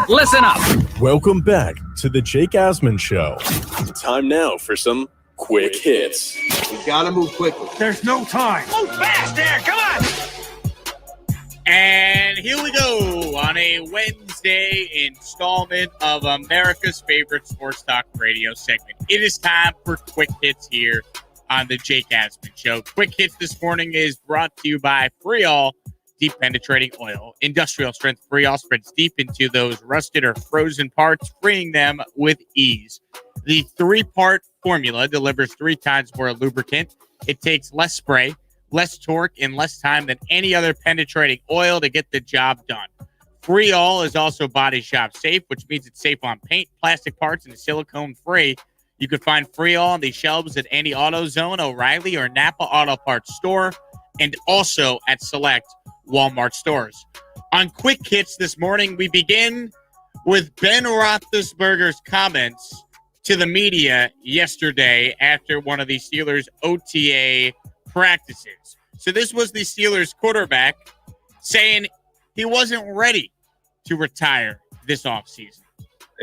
Listen up. Welcome back to the Jake Asman Show. Time now for some quick hits. You gotta move quickly. There's no time. Move fast there, come on! And here we go on a Wednesday installment of America's favorite sports talk radio segment. It is time for quick hits here on the Jake Asman Show. Quick hits this morning is brought to you by Freol Deep Penetrating Oil. Industrial strength Freol spreads deep into those rusted or frozen parts, freeing them with ease. The 3-part formula delivers 3 times more lubricant. It takes less spray, less torque, and less time than any other penetrating oil to get the job done. Freol is also body shop safe, which means it's safe on paint, plastic parts, and silicone free. You can find Freol on the shelves at any AutoZone, O'Reilly, or Napa Auto Parts store, and also at select Walmart stores. On Quick Hits this morning, we begin with Ben Roethlisberger's comments to the media yesterday after one of the Steelers' OTA practices. So this was the Steelers quarterback saying he wasn't ready to retire this offseason.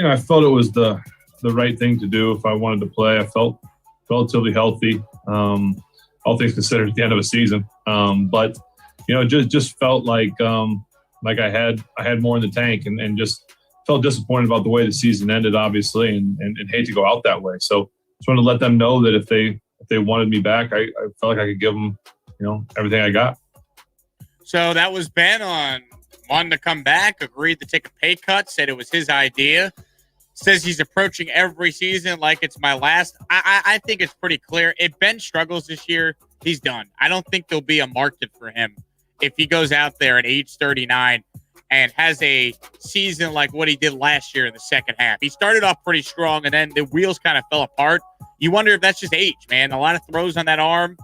I felt it was the right thing to do if I wanted to play. I felt relatively healthy, all things considered, at the end of a season. But just felt like I had more in the tank, and just felt disappointed about the way the season ended, obviously, and hate to go out that way. So just wanted to let them know that if they wanted me back, I felt like I could give them, everything I got. So that was Ben on wanting to come back, agreed to take a pay cut, said it was his idea. Says he's approaching every season like it's my last. I think it's pretty clear. If Ben struggles this year, he's done. I don't think there'll be a market for him if he goes out there at age 39 and has a season like what he did last year in the second half. He started off pretty strong, and then the wheels kind of fell apart. You wonder if that's just age, man. A lot of throws on that arm.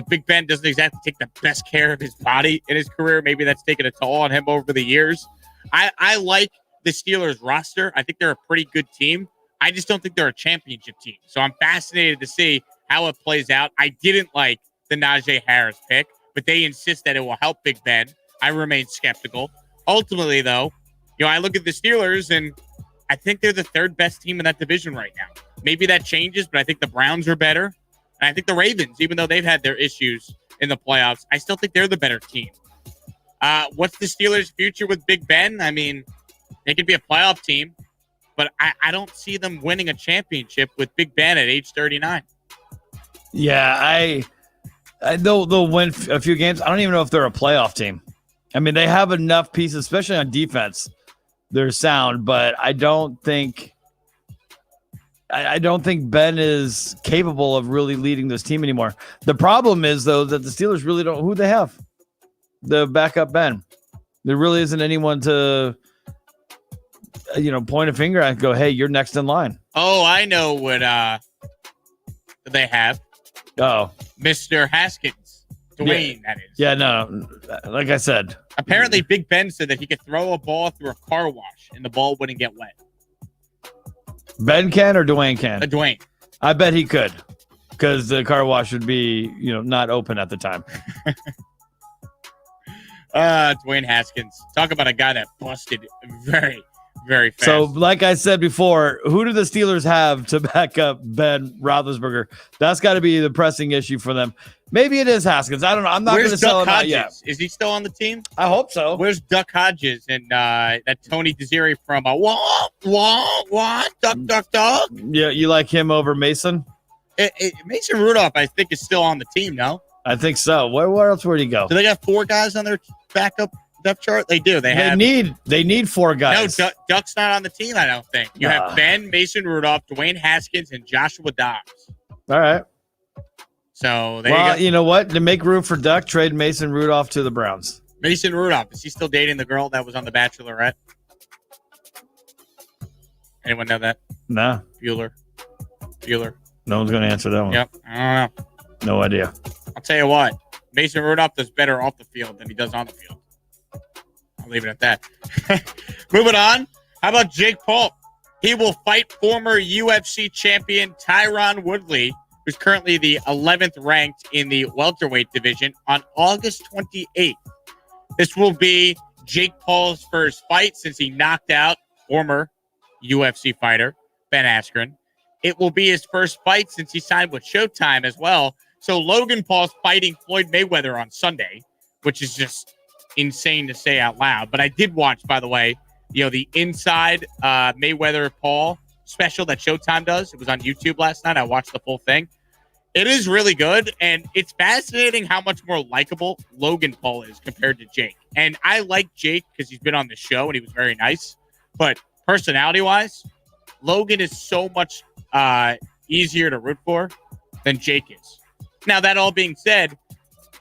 Big Ben doesn't exactly take the best care of his body in his career. Maybe that's taken a toll on him over the years. I like the Steelers roster. I think they're a pretty good team. I just don't think they're a championship team. So I'm fascinated to see how it plays out. I didn't like the Najee Harris pick, but they insist that it will help Big Ben. I remain skeptical. Ultimately, though, I look at the Steelers, and I think they're the 3rd best team in that division right now. Maybe that changes, but I think the Browns are better. And I think the Ravens, even though they've had their issues in the playoffs, I still think they're the better team. What's the Steelers' future with Big Ben? I mean, they could be a playoff team, but I don't see them winning a championship with Big Ben at age 39. Yeah, they'll win a few games. I don't even know if they're a playoff team. I mean, they have enough pieces, especially on defense. They're sound, but I don't think Ben is capable of really leading this team anymore. The problem is, though, that the Steelers really don't know who they have. The backup Ben. There really isn't anyone to point a finger at and go, hey, you're next in line. Oh, I know what they have. Oh. Mr. Haskins. Dwayne, that is. Yeah, no. Like I said. Apparently, Big Ben said that he could throw a ball through a car wash and the ball wouldn't get wet. Ben can or Dwayne can? Dwayne. I bet he could, because the car wash would be, not open at the time. Dwayne Haskins. Talk about a guy that busted very, very fast. So, like I said before, who do the Steelers have to back up Ben Roethlisberger? That's got to be the pressing issue for them. Maybe it is Haskins. I don't know. I'm not going to sell him out yet. Is he still on the team? I hope so. Where's Duck Hodges and that Tony Desiri from what? Duck? Yeah, you like him over Mason? Mason Rudolph, I think, is still on the team, no? I think so. Where else would he go? Do they got 4 guys on their backup depth chart? They do. They need 4 guys. No, Duck's not on the team, I don't think. You have Ben, Mason Rudolph, Dwayne Haskins, and Joshua Dobbs. All right. So there you go. You know what? To make room for Duck, trade Mason Rudolph to the Browns. Mason Rudolph, is he still dating the girl that was on The Bachelorette? Anyone know that? Nah. Bueller. No one's going to answer that one. Yep. I don't know. No idea. I'll tell you what. Mason Rudolph does better off the field than he does on the field. I'll leave it at that. Moving on. How about Jake Paul? He will fight former UFC champion Tyron Woodley, who's currently the 11th ranked in the welterweight division, on August 28th. This will be Jake Paul's first fight since he knocked out former UFC fighter, Ben Askren. It will be his first fight since he signed with Showtime as well. So Logan Paul's fighting Floyd Mayweather on Sunday, which is just insane to say out loud. But I did watch, by the way, the Inside Mayweather Paul special that Showtime does. It was on YouTube last night. I watched the full thing. It is really good, and it's fascinating how much more likable Logan Paul is compared to Jake. And I like Jake because he's been on the show and he was very nice. But personality-wise, Logan is so much easier to root for than Jake is. Now, that all being said,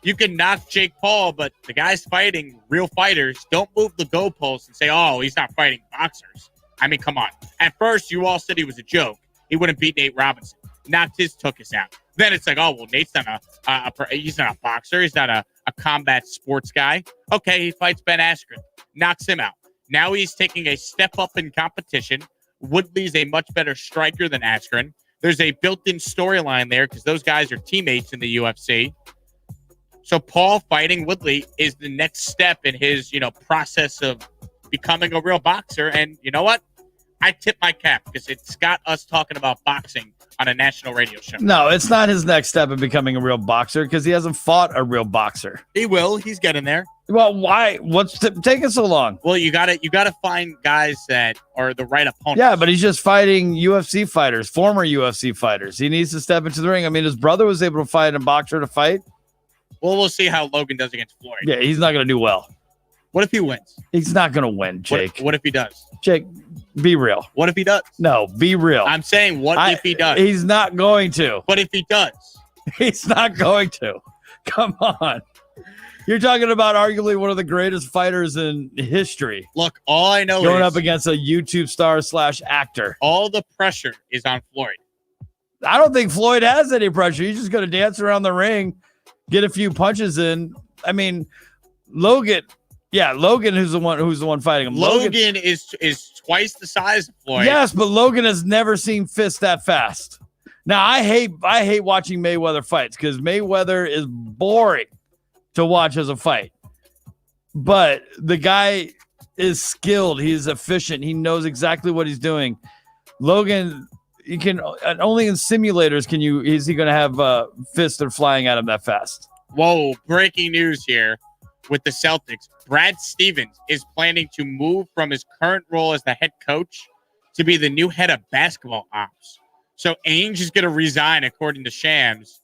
you can knock Jake Paul, but the guys fighting real fighters don't move the goalposts and say, oh, he's not fighting boxers. I mean, come on. At first, you all said he was a joke. He wouldn't beat Nate Robinson. Knocked his tuchus out. Then it's like, oh, well, Nate's not he's not a boxer. He's not a combat sports guy. Okay, he fights Ben Askren. Knocks him out. Now he's taking a step up in competition. Woodley's a much better striker than Askren. There's a built-in storyline there because those guys are teammates in the UFC. So Paul fighting Woodley is the next step in his, process of becoming a real boxer. And you know what? I tip my cap because it's got us talking about boxing on a national radio show. No, it's not his next step in becoming a real boxer because he hasn't fought a real boxer. He will. He's getting there. Well, why? What's taking so long? Well, you gotta find guys that are the right opponents. Yeah, but he's just fighting UFC fighters, former UFC fighters. He needs to step into the ring. I mean, his brother was able to fight a boxer to fight. Well, we'll see how Logan does against Floyd. Yeah, he's not going to do well. What if he wins? He's not going to win, Jake. What if he does? Jake, be real. What if he does? No, be real. I'm saying, if he does? He's not going to. But if he does? He's not going to. Come on. You're talking about arguably one of the greatest fighters in history. Look, all I know going is up against a YouTube star / actor. All the pressure is on Floyd. I don't think Floyd has any pressure. He's just going to dance around the ring, get a few punches in. I mean, Logan, who's the one fighting him. Logan is twice the size of Floyd. Yes, but Logan has never seen fists that fast. Now, I hate watching Mayweather fights because Mayweather is boring to watch as a fight. But the guy is skilled. He's efficient. He knows exactly what he's doing. Logan, you can only in simulators is he going to have fists that are flying at him that fast. Whoa, breaking news here with the Celtics. Brad Stevens is planning to move from his current role as the head coach to be the new head of basketball ops. So Ainge is going to resign, according to Shams,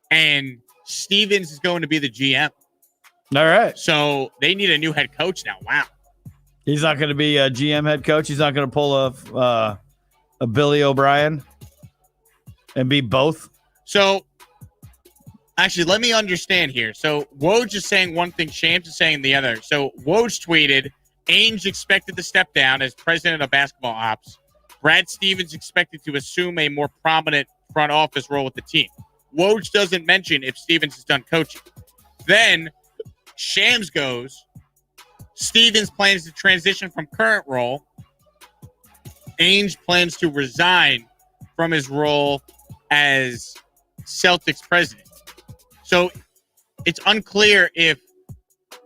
and Stevens is going to be the GM. All right. So they need a new head coach now. Wow. He's not going to be a GM head coach. He's not going to pull a Billy O'Brien and be both. So actually, let me understand here. So Woj is saying one thing, Shams is saying the other. So Woj tweeted, Ainge expected to step down as president of basketball ops. Brad Stevens expected to assume a more prominent front office role with the team. Woj doesn't mention if Stevens is done coaching. Then Shams goes, Stevens plans to transition from current role. Ainge plans to resign from his role as Celtics president. So it's unclear if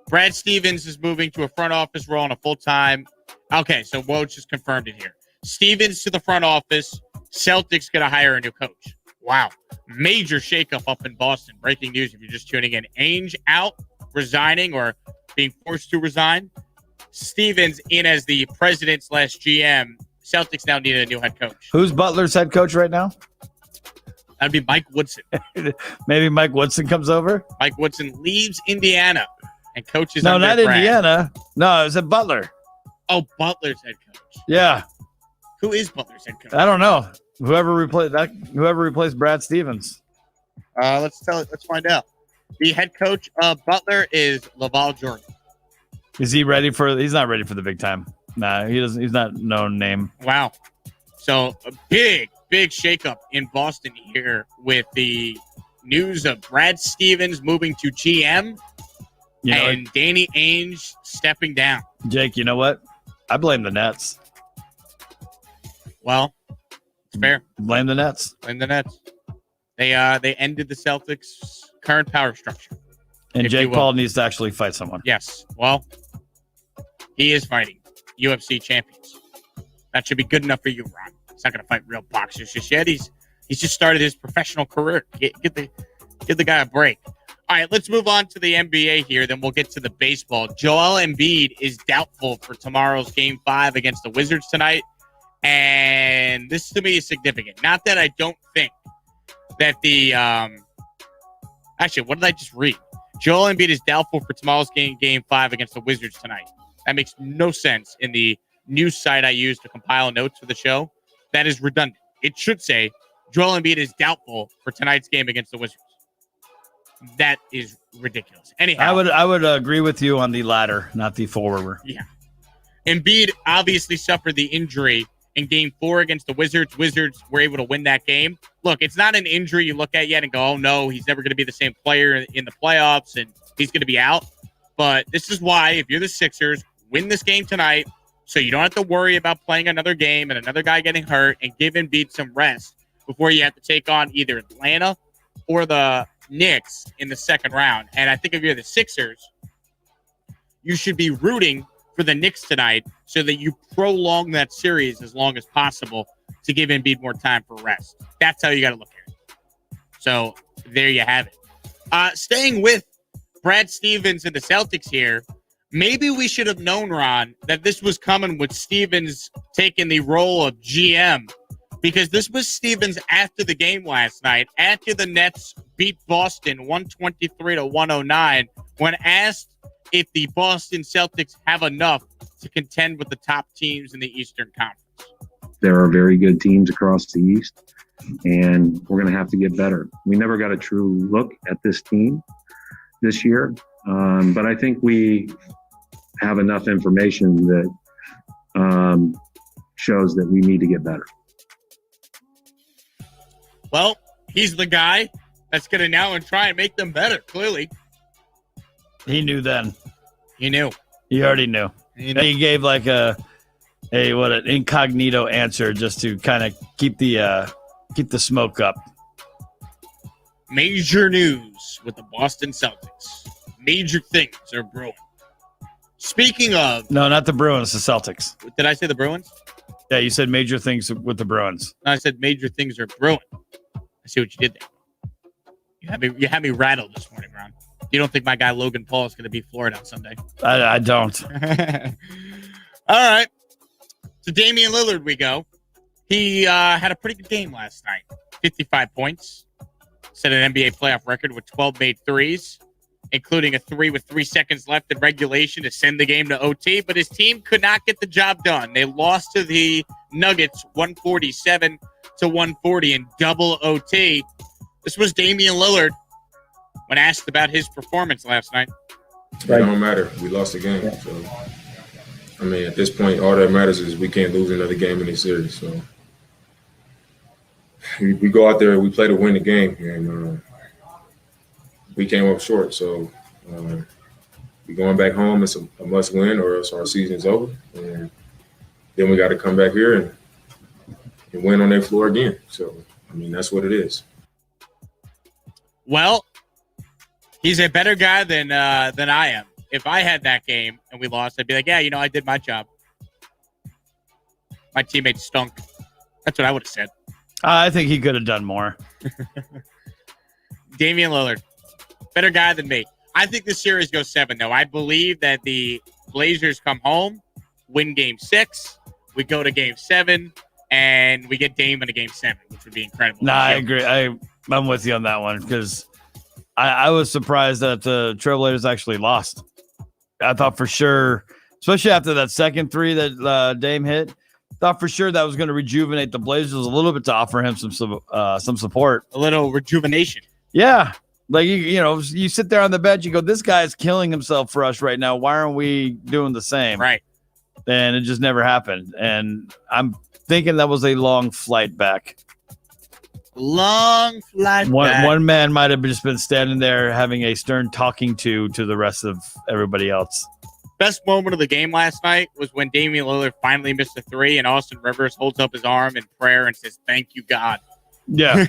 Brad Stevens is moving to a front office role on a full-time. Okay, so Woj just confirmed it here. Stevens to the front office. Celtics going to hire a new coach. Wow. Major shakeup up in Boston. Breaking news if you're just tuning in. Ainge out, resigning or being forced to resign. Stevens in as the president / GM. Celtics now need a new head coach. Who's Butler's head coach right now? That'd be Mike Woodson. Maybe Mike Woodson comes over? Mike Woodson leaves Indiana and coaches. No, under not Brad. Indiana. No, it was at Butler. Oh, Butler's head coach. Yeah. Who is Butler's head coach? I don't know. Whoever replaced Brad Stevens. Let's find out. The head coach of Butler is Laval Jordan. Is he ready he's not ready for the big time. Nah, he's not known name. Wow. So a big shakeup in Boston here with the news of Brad Stevens moving to GM and Danny Ainge stepping down. Jake, you know what? I blame the Nets. Well, it's fair. Blame the Nets. Blame the Nets. They ended the Celtics' current power structure. And Jake Paul needs to actually fight someone. Yes. Well, he is fighting UFC champions. That should be good enough for you, Ron. He's not going to fight real boxers just yet. He's just started his professional career. Get the guy a break. All right, let's move on to the NBA here. Then we'll get to the baseball. Joel Embiid is doubtful for tomorrow's Game 5 against the Wizards tonight. And this, to me, is significant. Not that I don't think that the actually, what did I just read? Joel Embiid is doubtful for tomorrow's Game 5 against the Wizards tonight. That makes no sense in the news site I use to compile notes for the show. That is redundant. It should say Joel Embiid is doubtful for tonight's game against the Wizards. That is ridiculous. Anyhow, I would agree with you on the latter, not the forwarder. Yeah. Embiid obviously suffered the injury in Game 4 against the Wizards. Wizards were able to win that game. Look, it's not an injury you look at yet and go, oh, no, he's never going to be the same player in the playoffs and he's going to be out. But this is why, if you're the Sixers, win this game tonight so you don't have to worry about playing another game and another guy getting hurt, and give Embiid some rest before you have to take on either Atlanta or the Knicks in the second round. And I think if you're the Sixers, you should be rooting for the Knicks tonight so that you prolong that series as long as possible to give Embiid more time for rest. That's how you got to look at it. So there you have it. Staying with Brad Stevens and the Celtics here, maybe we should have known, Ron, that this was coming with Stevens taking the role of GM, because this was Stevens after the game last night, after the Nets beat Boston 123-109, when asked if the Boston Celtics have enough to contend with the top teams in the Eastern Conference. There are very good teams across the East, and we're going to have to get better. We never got a true look at this team this year, but I think we have enough information that shows that we need to get better. Well, he's the guy that's going to now and try and make them better, clearly. He knew then. He knew. He already knew. He gave like an incognito answer just to kind of keep the smoke up. Major news with the Boston Celtics. Major things are brewing. Speaking of... No, not the Bruins, the Celtics. Did I say the Bruins? Yeah, you said major things with the Bruins. No, I said major things are brewing. I see what you did there. You had me rattled this morning, Ron. You don't think my guy Logan Paul is going to beat Floyd on Sunday? I don't. All right. So Damian Lillard we go. He had a pretty good game last night. 55 points. Set an NBA playoff record with 12 made threes, including a 3 with 3 seconds left in regulation to send the game to OT. But his team could not get the job done. They lost to the Nuggets 147-140 in double OT. This was Damian Lillard when asked about his performance last night. It don't matter. We lost the game. So, I mean, at this point, all that matters is we can't lose another game in this series. So, we go out there, we play to win the game, and we came up short. So, we going back home. It's a must win, or else our season's over. And then we got to come back here and win on their floor again. So, I mean, that's what it is. Well, he's a better guy than I am. If I had that game and we lost, I'd be like, yeah, I did my job. My teammates stunk. That's what I would have said. I think he could have done more. Damian Lillard, better guy than me. I think this series goes 7, though. I believe that the Blazers come home, win Game 6. We go to Game 7, and we get Dame in a Game 7, which would be incredible. No, I agree. I'm with you on that one because I was surprised that the Trailblazers actually lost. I thought for sure, especially after that second 3 that Dame hit, thought for sure that was going to rejuvenate the Blazers a little bit to offer him some support. A little rejuvenation. Yeah. Like, you sit there on the bench, you go, this guy's killing himself for us right now. Why aren't we doing the same? Right. And it just never happened. And I'm thinking that was a long flight back. Long flight back. One man might have just been standing there having a stern talking to the rest of everybody else. Best moment of the game last night was when Damian Lillard finally missed a 3 and Austin Rivers holds up his arm in prayer and says, "Thank you, God." Yeah.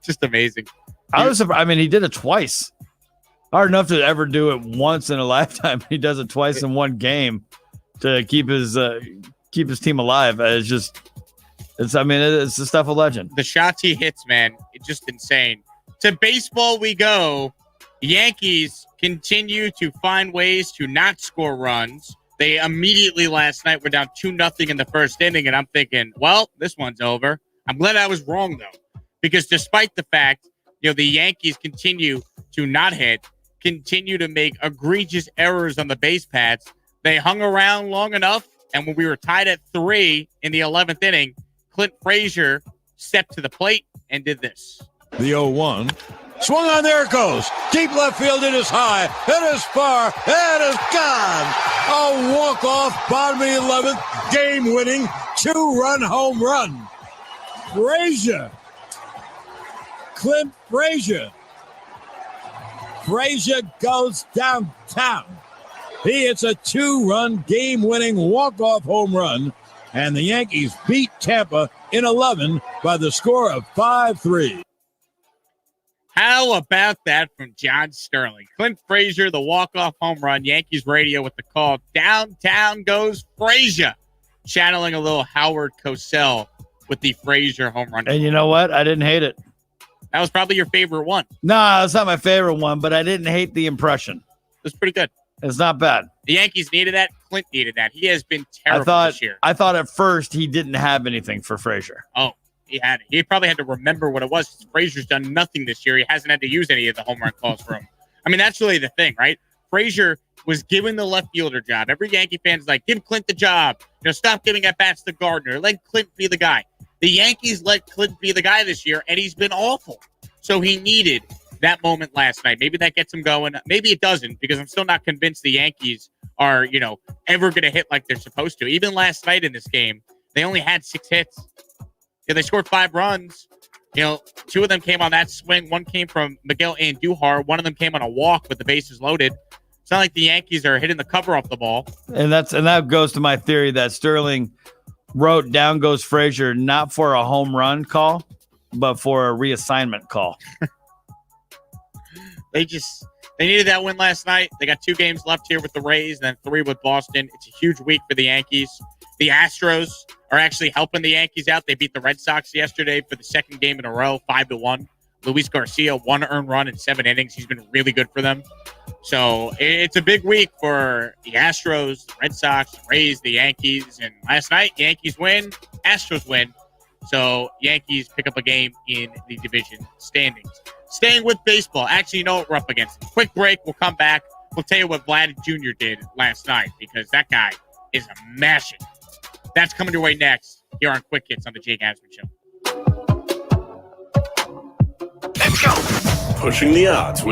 Just amazing. I was surprised. I mean, he did it twice. Hard enough to ever do it once in a lifetime. He does it twice in one game to keep his keep his team alive. It's the stuff of legend. The shots he hits, man, it's just insane. To baseball we go. Yankees continue to find ways to not score runs. They immediately last night were down 2-0 in the first inning, and I'm thinking, well, this one's over. I'm glad I was wrong, though, because despite the fact, the Yankees continue to not hit, continue to make egregious errors on the base paths, they hung around long enough, and when we were tied at 3 in the 11th inning, Clint Frazier stepped to the plate and did this. The 0-1. Swung on, there it goes. Deep left field, it is high, it is far, it is gone. A walk-off, bottom of the 11th, game-winning, 2-run home run. Frazier. Clint Frazier. Frazier goes downtown. He hits a 2-run, game-winning walk-off home run, and the Yankees beat Tampa in 11 by the score of 5-3. How about that from John Sterling? Clint Frazier, the walk-off home run. Yankees radio with the call. Downtown goes Frazier. Channeling a little Howard Cosell with the Frazier home run. And you know what? I didn't hate it. That was probably your favorite one. No, it's not my favorite one, but I didn't hate the impression. It was pretty good. It's not bad. The Yankees needed that. Clint needed that. He has been terrible this year. I thought at first he didn't have anything for Frazier. Oh, he had it. He probably had to remember what it was. Frazier's done nothing this year. He hasn't had to use any of the home run calls for him. I mean, that's really the thing, right? Frazier was given the left fielder job. Every Yankee fan's like, give Clint the job. Stop giving at-bats to Gardner. Let Clint be the guy. The Yankees let Clint be the guy this year, and he's been awful. So he needed that moment last night. Maybe that gets him going. Maybe it doesn't, because I'm still not convinced the Yankees are, ever going to hit like they're supposed to. Even last night in this game, they only had 6 hits. They scored 5 runs. 2 of them came on that swing. One came from Miguel Andujar. One of them came on a walk with the bases loaded. It's not like the Yankees are hitting the cover off the ball. And that goes to my theory that Sterling wrote down goes Frazier not for a home run call, but for a reassignment call. They needed that win last night. They got 2 games left here with the Rays, then 3 with Boston. It's a huge week for the Yankees. The Astros are actually helping the Yankees out. They beat the Red Sox yesterday for the second game in a row, 5-1. Luis Garcia, 1 earned run in 7 innings. He's been really good for them. So it's a big week for the Astros, the Red Sox, the Rays, the Yankees. And last night, Yankees win, Astros win. So Yankees pick up a game in the division standings. Staying with baseball. Actually, you know what we're up against. Quick break. We'll come back. We'll tell you what Vlad Jr. did last night, because that guy is a mashing. That's coming your way next here on Quick Hits on the Jake Asman Show. Let's go. Pushing the odds with